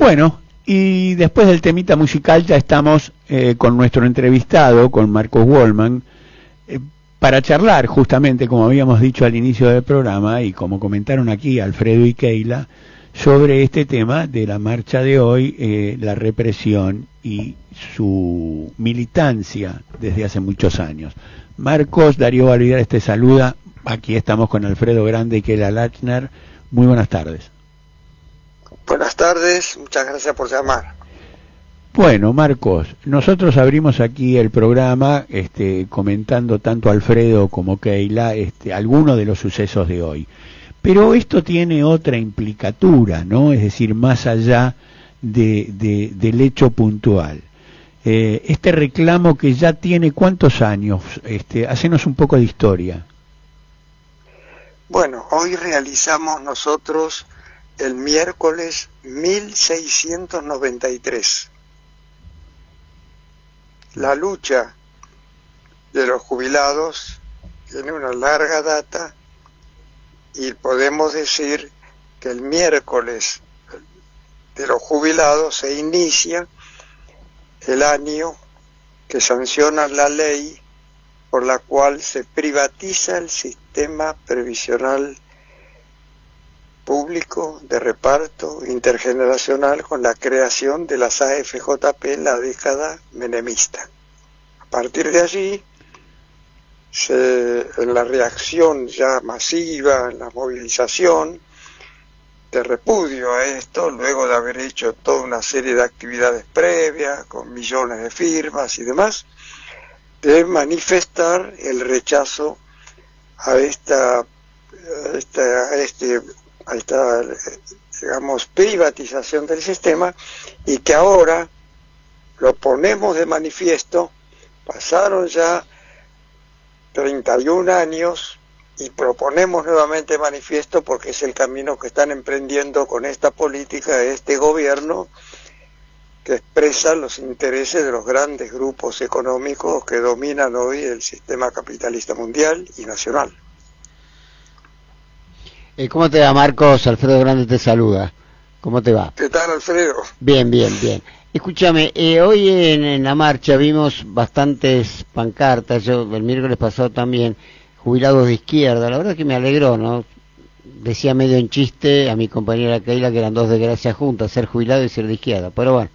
Bueno, y después del temita musical ya estamos con nuestro entrevistado, con Marcos Wallman, para charlar justamente, como habíamos dicho al inicio del programa, y como comentaron aquí Alfredo y Keila, sobre este tema de la marcha de hoy, la represión y su militancia desde hace muchos años. Marcos, Darío Valvidares te saluda, aquí estamos con Alfredo Grande y Keila Lachner. Muy buenas tardes. Buenas tardes, muchas gracias por llamar. Bueno, Marcos, nosotros abrimos aquí el programa comentando tanto Alfredo como Keila algunos de los sucesos de hoy. Pero esto tiene otra implicatura, ¿no? Es decir, más allá del hecho puntual. Este reclamo que ya tiene ¿cuántos años? Hacenos un poco de historia. Bueno, hoy realizamos nosotros el miércoles 1693. La lucha de los jubilados tiene una larga data y podemos decir que el miércoles de los jubilados se inicia el año que sanciona la ley por la cual se privatiza el sistema previsional público de reparto intergeneracional con la creación de las AFJP en la década menemista. A partir de allí, en la reacción ya masiva, en la movilización de repudio a esto, luego de haber hecho toda una serie de actividades previas, con millones de firmas y demás, de manifestar el rechazo a esta digamos, privatización del sistema, y que ahora lo ponemos de manifiesto. Pasaron ya 31 años y proponemos nuevamente manifiesto porque es el camino que están emprendiendo con esta política este gobierno, que expresa los intereses de los grandes grupos económicos que dominan hoy el sistema capitalista mundial y nacional. ¿Cómo te va, Marcos? Alfredo Grande te saluda. ¿Cómo te va? ¿Qué tal, Alfredo? Bien. Escúchame, hoy en la marcha vimos bastantes pancartas, yo el miércoles pasado también, jubilados de izquierda. La verdad que me alegró, ¿no? Decía medio en chiste a mi compañera Keila que eran dos desgracias juntas, ser jubilado y ser de izquierda. Pero bueno,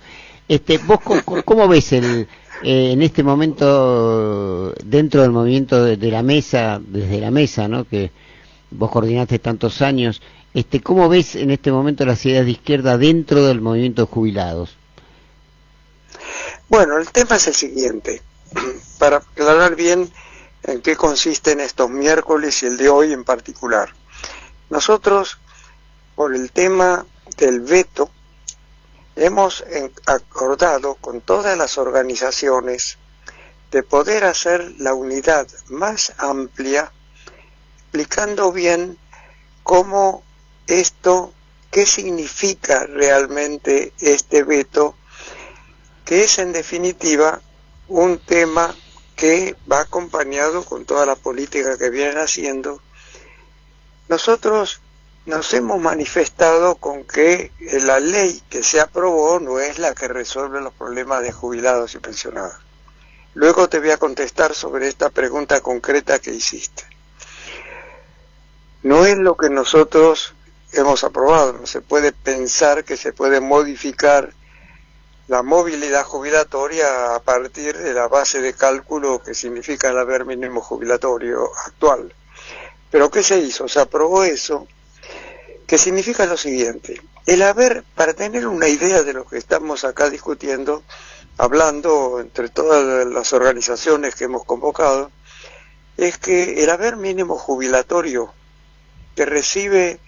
vos ¿cómo ves en este momento dentro del movimiento de la mesa, desde la mesa, ¿no? Que vos coordinaste tantos años, ¿cómo ves en este momento las ideas de izquierda dentro del movimiento de jubilados? Bueno, el tema es el siguiente, para aclarar bien en qué consisten estos miércoles y el de hoy en particular. Nosotros, por el tema del veto, hemos acordado con todas las organizaciones de poder hacer la unidad más amplia, explicando bien cómo qué significa realmente este veto, que es en definitiva un tema que va acompañado con toda la política que vienen haciendo. Nosotros nos hemos manifestado con que la ley que se aprobó no es la que resuelve los problemas de jubilados y pensionados. Luego te voy a contestar sobre esta pregunta concreta que hiciste. No es lo que nosotros hemos aprobado, no se puede pensar que se puede modificar la movilidad jubilatoria a partir de la base de cálculo que significa el haber mínimo jubilatorio actual. Pero ¿qué se hizo? Se aprobó eso, que significa lo siguiente: el haber, para tener una idea de lo que estamos acá discutiendo, hablando entre todas las organizaciones que hemos convocado, es que el haber mínimo jubilatorio que recibe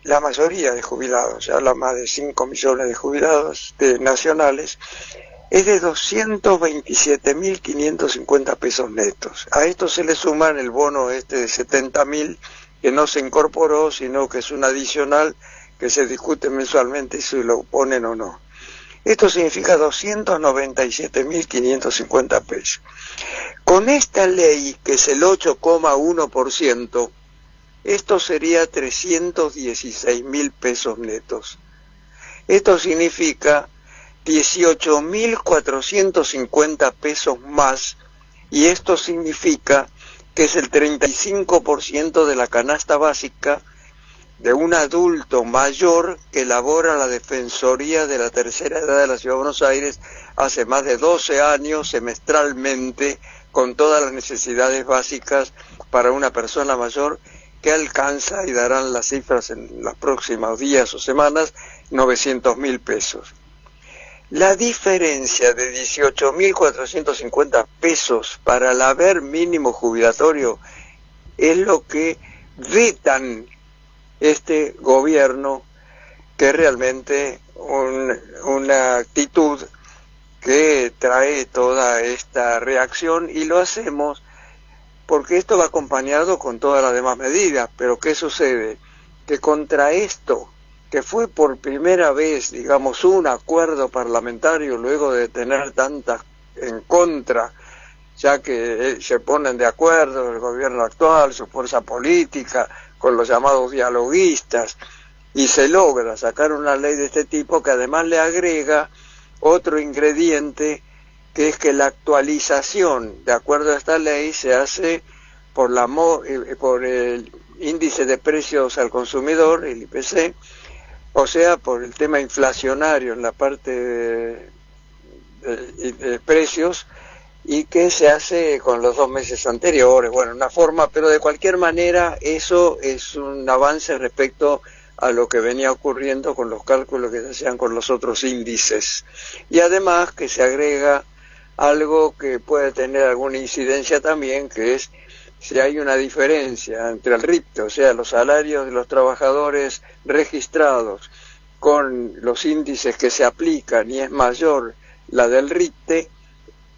la mayoría de jubilados, ya la más de 5 millones de jubilados nacionales, es de 227.550 pesos netos. A esto se le suman el bono de 70.000 que no se incorporó, sino que es un adicional que se discute mensualmente si lo ponen o no. Esto significa 297.550 pesos. Con esta ley, que es el 8,1%, esto sería 316.000 pesos netos. Esto significa 18.450 pesos más, y esto significa que es el 35% de la canasta básica de un adulto mayor que labora la Defensoría de la Tercera Edad de la Ciudad de Buenos Aires hace más de 12 años semestralmente, con todas las necesidades básicas para una persona mayor, que alcanza, y darán las cifras en los próximos días o semanas, 900.000 pesos. La diferencia de 18.450 pesos para el haber mínimo jubilatorio es lo que vetan este gobierno, que es realmente una actitud que trae toda esta reacción, y lo hacemos porque esto va acompañado con todas las demás medidas. Pero ¿qué sucede? Que contra esto, que fue por primera vez, digamos, un acuerdo parlamentario luego de tener tantas en contra, ya que se ponen de acuerdo el gobierno actual, su fuerza política, con los llamados dialoguistas, y se logra sacar una ley de este tipo, que además le agrega otro ingrediente, que es que la actualización, de acuerdo a esta ley, se hace por el índice de precios al consumidor, el IPC, o sea, por el tema inflacionario en la parte de precios, y que se hace con los 2 meses anteriores. Bueno, una forma, pero de cualquier manera eso es un avance respecto a lo que venía ocurriendo con los cálculos que se hacían con los otros índices. Y además que se agrega algo que puede tener alguna incidencia también, que es si hay una diferencia entre el RIPTE, o sea, los salarios de los trabajadores registrados, con los índices que se aplican, y es mayor la del RIPTE,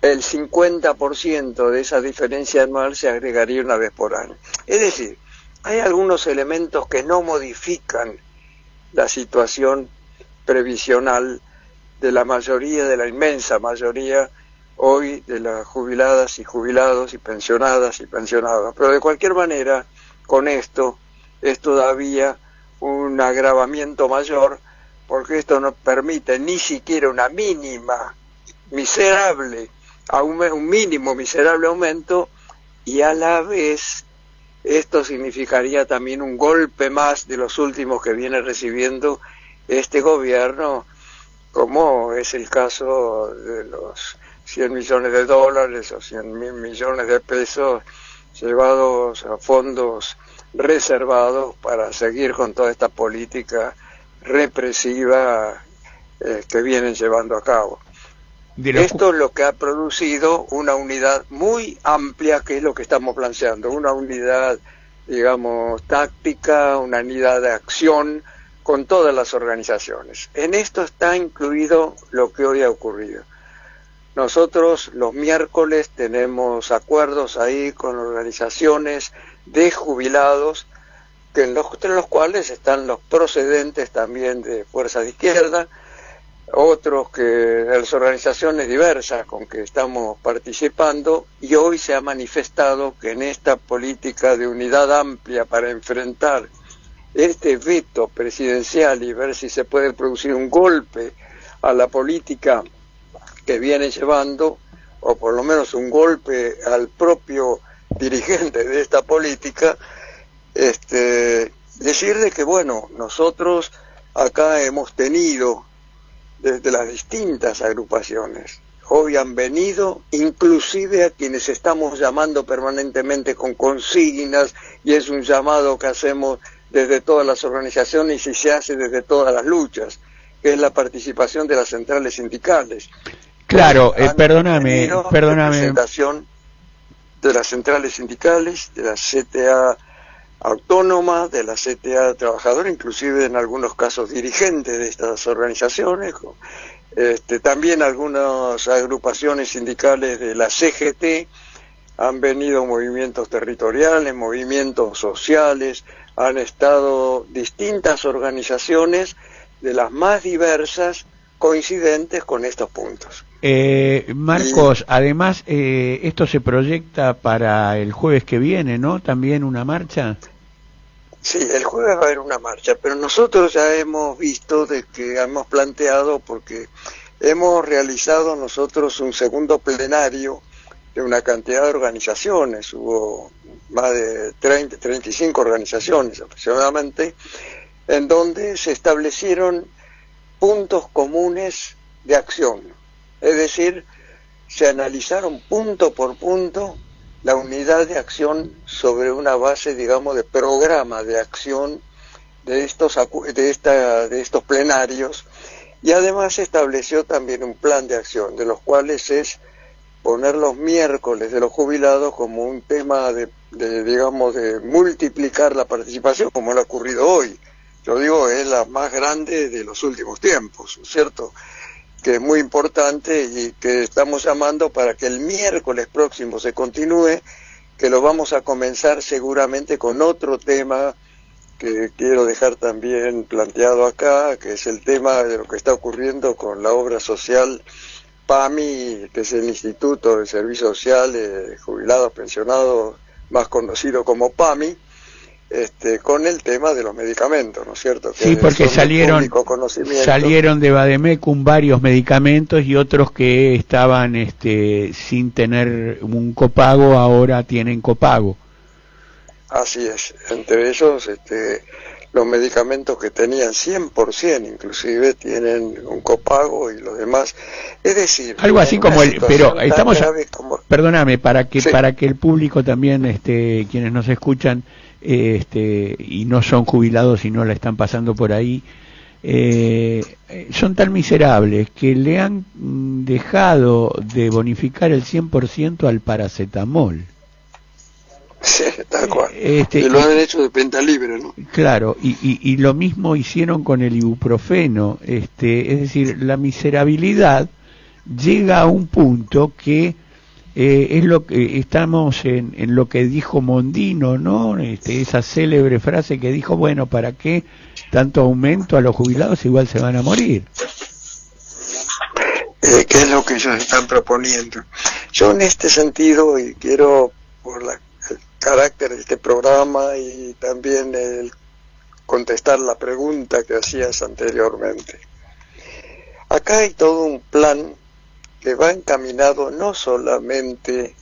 el 50% de esa diferencia anual se agregaría una vez por año. Es decir, hay algunos elementos que no modifican la situación previsional de la mayoría, de la inmensa mayoría hoy, de las jubiladas y jubilados y pensionadas y pensionados. Pero de cualquier manera, con esto es todavía un agravamiento mayor, porque esto no permite ni siquiera una mínima, miserable, un mínimo miserable aumento, y a la vez esto significaría también un golpe más de los últimos que viene recibiendo este gobierno, como es el caso de los 100 millones de dólares o 100.000 millones de pesos llevados a fondos reservados para seguir con toda esta política represiva que vienen llevando a cabo. Esto es lo que ha producido una unidad muy amplia, que es lo que estamos planteando, una unidad, digamos, táctica, una unidad de acción con todas las organizaciones. En esto está incluido lo que hoy ha ocurrido. Nosotros los miércoles tenemos acuerdos ahí con organizaciones de jubilados, entre los cuales están los procedentes también de fuerzas de izquierda, otros que de las organizaciones diversas con que estamos participando, y hoy se ha manifestado que en esta política de unidad amplia para enfrentar este veto presidencial y ver si se puede producir un golpe a la política que viene llevando, o por lo menos un golpe al propio dirigente de esta política, decir de que bueno, nosotros acá hemos tenido desde las distintas agrupaciones, hoy han venido inclusive a quienes estamos llamando permanentemente con consignas, y es un llamado que hacemos desde todas las organizaciones y se hace desde todas las luchas, que es la participación de las centrales sindicales. Claro, perdóname. Representación de las centrales sindicales, de la CTA autónoma, de la CTA trabajadora, inclusive en algunos casos dirigentes de estas organizaciones, también algunas agrupaciones sindicales de la CGT, han venido movimientos territoriales, movimientos sociales, han estado distintas organizaciones de las más diversas coincidentes con estos puntos. Marcos, además esto se proyecta para el jueves que viene, ¿no? También una marcha. Sí, el jueves va a haber una marcha, pero nosotros ya hemos visto de que hemos planteado, porque hemos realizado nosotros un segundo plenario de una cantidad de organizaciones, hubo más de 35 organizaciones aproximadamente, en donde se establecieron puntos comunes de acción, es decir, se analizaron punto por punto la unidad de acción sobre una base, digamos, de programa de acción de estos plenarios, y además se estableció también un plan de acción, de los cuales es poner los miércoles de los jubilados como un tema digamos, de multiplicar la participación, como le ha ocurrido hoy. Yo digo, es la más grande de los últimos tiempos, ¿cierto?, que es muy importante y que estamos llamando para que el miércoles próximo se continúe, que lo vamos a comenzar seguramente con otro tema que quiero dejar también planteado acá, que es el tema de lo que está ocurriendo con la obra social PAMI, que es el Instituto de Servicio Social de Jubilados Pensionados, más conocido como PAMI, con el tema de los medicamentos, ¿no es cierto? Que sí, porque salieron de Vademecum varios medicamentos y otros que estaban sin tener un copago, ahora tienen copago. Así es, entre ellos los medicamentos que tenían 100% inclusive tienen un copago, y los demás, es decir, algo así como pero estamos perdóname, para que el público también, quienes nos escuchan y no son jubilados y no la están pasando por ahí, son tan miserables que le han dejado de bonificar el 100% al paracetamol. Sí, tal cual. Y lo han hecho de venta libre, ¿no? Claro, y lo mismo hicieron con el ibuprofeno. Es decir, la miserabilidad llega a un punto que es lo que estamos en lo que dijo Mondino, ¿no? Esa célebre frase que dijo, bueno, ¿para qué tanto aumento a los jubilados? Igual se van a morir. ¿Qué es lo que ellos están proponiendo? Yo en este sentido, y quiero, por el carácter de este programa y también el contestar la pregunta que hacías anteriormente, acá hay todo un plan que va encaminado no solamente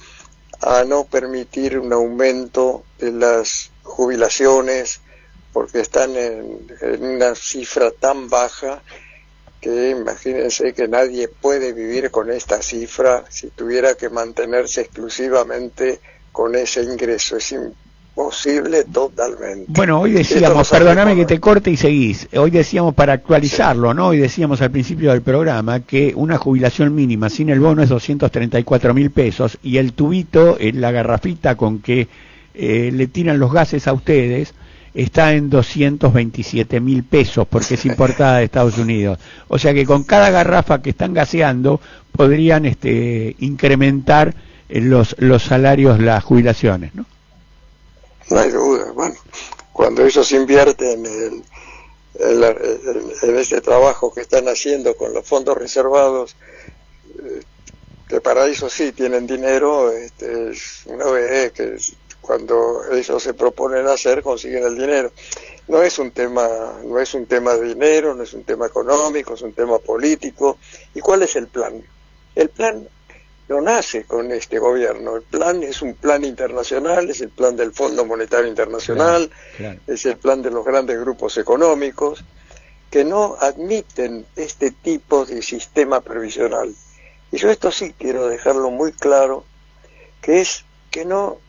a no permitir un aumento de las jubilaciones, porque están en una cifra tan baja que imagínense que nadie puede vivir con esta cifra si tuviera que mantenerse exclusivamente con ese ingreso. Es imposible totalmente. Bueno, hoy decíamos, perdóname que te corte y seguís, hoy decíamos, para actualizarlo, ¿no? Hoy decíamos al principio del programa que una jubilación mínima sin el bono es 234.000 pesos, y el tubito, la garrafita con que le tiran los gases a ustedes, está en 227.000 pesos, porque es importada de Estados Unidos. O sea que con cada garrafa que están gaseando podrían incrementar los salarios, las jubilaciones, ¿no? No hay duda. Bueno, cuando ellos invierten en este trabajo que están haciendo con los fondos reservados, que para eso sí tienen dinero, uno ve que cuando ellos se proponen hacer, consiguen el dinero. No es un tema de dinero, no es un tema económico, es un tema político. ¿Y cuál es el plan? El plan no nace con este gobierno. El plan es un plan internacional, es el plan del Fondo Monetario Internacional, claro. Es el plan de los grandes grupos económicos que no admiten este tipo de sistema previsional. Y yo esto sí quiero dejarlo muy claro, que es que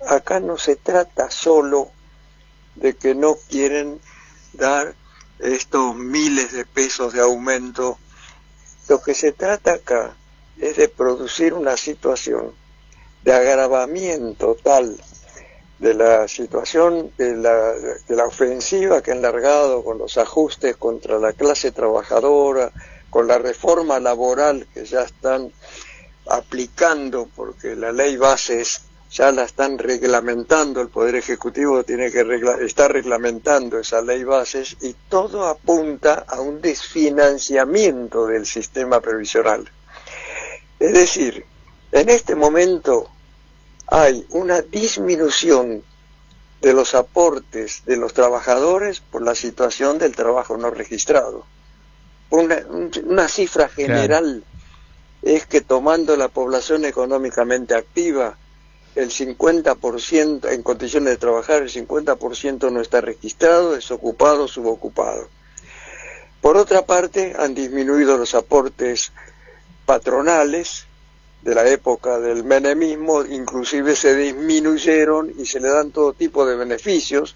acá no se trata solo de que no quieren dar estos miles de pesos de aumento. Lo que se trata acá es de producir una situación de agravamiento tal de la situación de la ofensiva que han largado con los ajustes contra la clase trabajadora, con la reforma laboral que ya están aplicando, porque la ley bases ya la están reglamentando, el Poder Ejecutivo está reglamentando esa ley bases, y todo apunta a un desfinanciamiento del sistema previsional. Es decir, en este momento hay una disminución de los aportes de los trabajadores por la situación del trabajo no registrado. Una cifra general es que, tomando la población económicamente activa, el 50% en condiciones de trabajar, el 50% no está registrado, desocupado, subocupado. Por otra parte, han disminuido los aportes patronales de la época del menemismo, inclusive se disminuyeron y se le dan todo tipo de beneficios.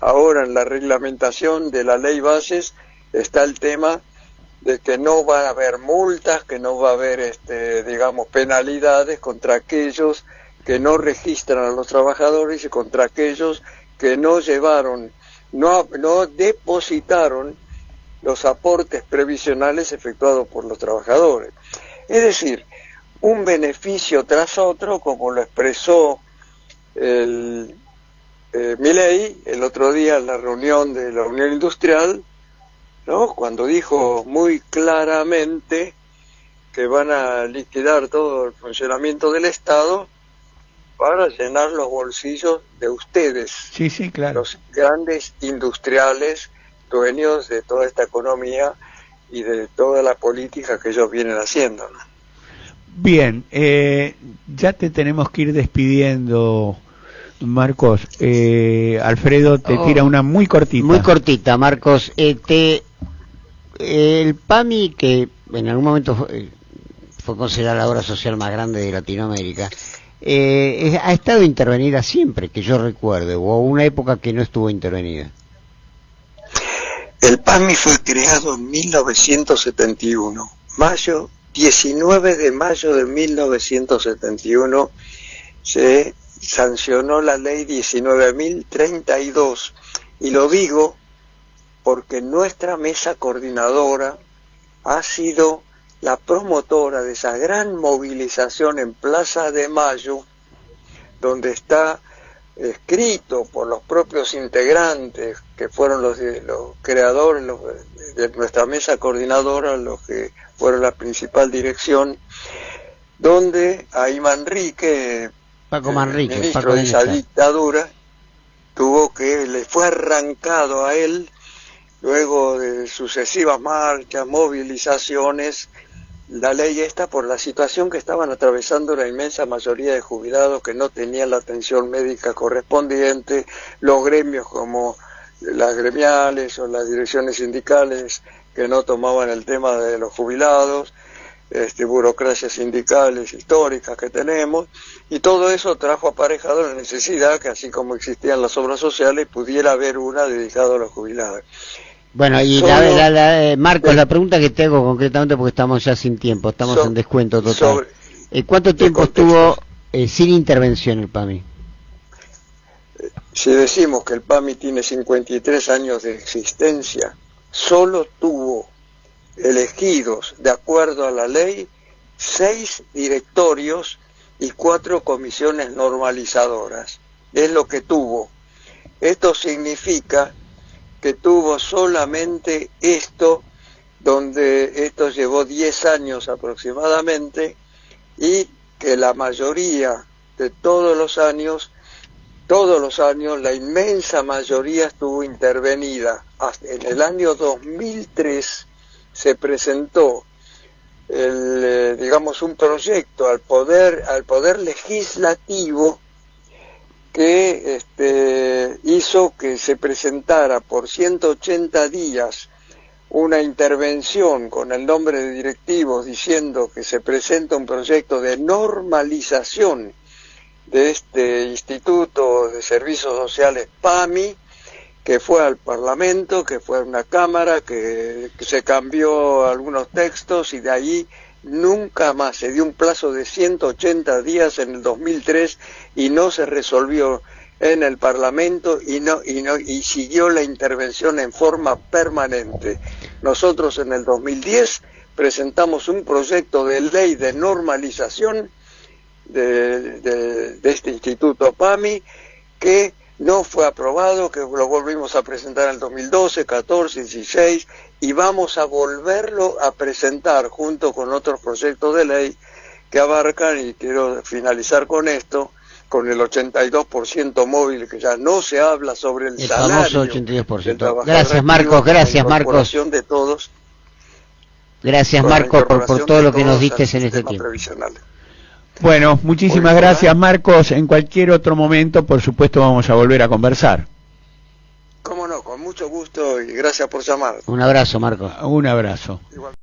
Ahora, en la reglamentación de la ley bases está el tema de que no va a haber multas, que no va a haber penalidades contra aquellos que no registran a los trabajadores y contra aquellos que no depositaron los aportes previsionales efectuados por los trabajadores. Es decir, un beneficio tras otro, como lo expresó Milei el otro día en la reunión de la Unión Industrial, ¿no? Cuando dijo muy claramente que van a liquidar todo el funcionamiento del Estado para llenar los bolsillos de ustedes, sí, claro, los grandes industriales, dueños de toda esta economía y de toda la política que ellos vienen haciendo, ¿no? Bien, ya te tenemos que ir despidiendo, Marcos. Alfredo te tira una muy cortita. Muy cortita, Marcos. El PAMI, que en algún momento fue considerada la obra social más grande de Latinoamérica, ha estado intervenida siempre, que yo recuerde, o hubo una época que no estuvo intervenida. El PAMI fue creado en 1971, 19 de mayo de 1971 se sancionó la ley 19.032, y lo digo porque nuestra mesa coordinadora ha sido la promotora de esa gran movilización en Plaza de Mayo, donde está escrito por los propios integrantes, que fueron los creadores de nuestra mesa coordinadora, los que fueron la principal dirección, donde ahí Manrique, Paco Manrique, ministro de esa dictadura, le fue arrancado a él, luego de sucesivas marchas, movilizaciones, la ley esta, por la situación que estaban atravesando la inmensa mayoría de jubilados que no tenían la atención médica correspondiente, los gremios como las gremiales o las direcciones sindicales que no tomaban el tema de los jubilados, burocracias sindicales históricas que tenemos, y todo eso trajo aparejado la necesidad que, así como existían las obras sociales, pudiera haber una dedicada a los jubilados. Bueno, y Marcos, la pregunta que te hago concretamente, porque estamos ya sin tiempo, estamos en descuento total. ¿Cuánto tiempo estuvo sin intervención el PAMI? Si decimos que el PAMI tiene 53 años de existencia, solo tuvo elegidos, de acuerdo a la ley, 6 directorios y 4 comisiones normalizadoras. Es lo que tuvo. Esto significa que tuvo solamente esto, donde esto llevó 10 años aproximadamente, y que la mayoría de todos los años, la inmensa mayoría estuvo intervenida. Hasta en el año 2003 se presentó un proyecto al poder legislativo que hizo que se presentara por 180 días una intervención con el nombre de directivos diciendo que se presenta un proyecto de normalización de este Instituto de Servicios Sociales PAMI, que fue al Parlamento, que fue a una Cámara, que se cambió algunos textos, y de ahí nunca más. Se dio un plazo de 180 días en el 2003 y no se resolvió en el Parlamento, y siguió la intervención en forma permanente. Nosotros en el 2010 presentamos un proyecto de ley de normalización de este Instituto PAMI, que no fue aprobado, que lo volvimos a presentar en el 2012, 14, 16, y vamos a volverlo a presentar junto con otros proyectos de ley que abarcan, y quiero finalizar con esto, con el 82% móvil, que ya no se habla sobre el salario famoso 82%. del trabajador Gracias, Marcos, activo, gracias, la Marcos. incorporación de todos, Gracias, con la Marcos, por incorporación todo de lo que nos todos diste al en este sistema tiempo. previsional. Bueno, muchísimas Muy bien, gracias, Marcos. En cualquier otro momento, por supuesto, vamos a volver a conversar. Cómo no, con mucho gusto y gracias por llamar. Un abrazo, Marcos. Un abrazo. Igual.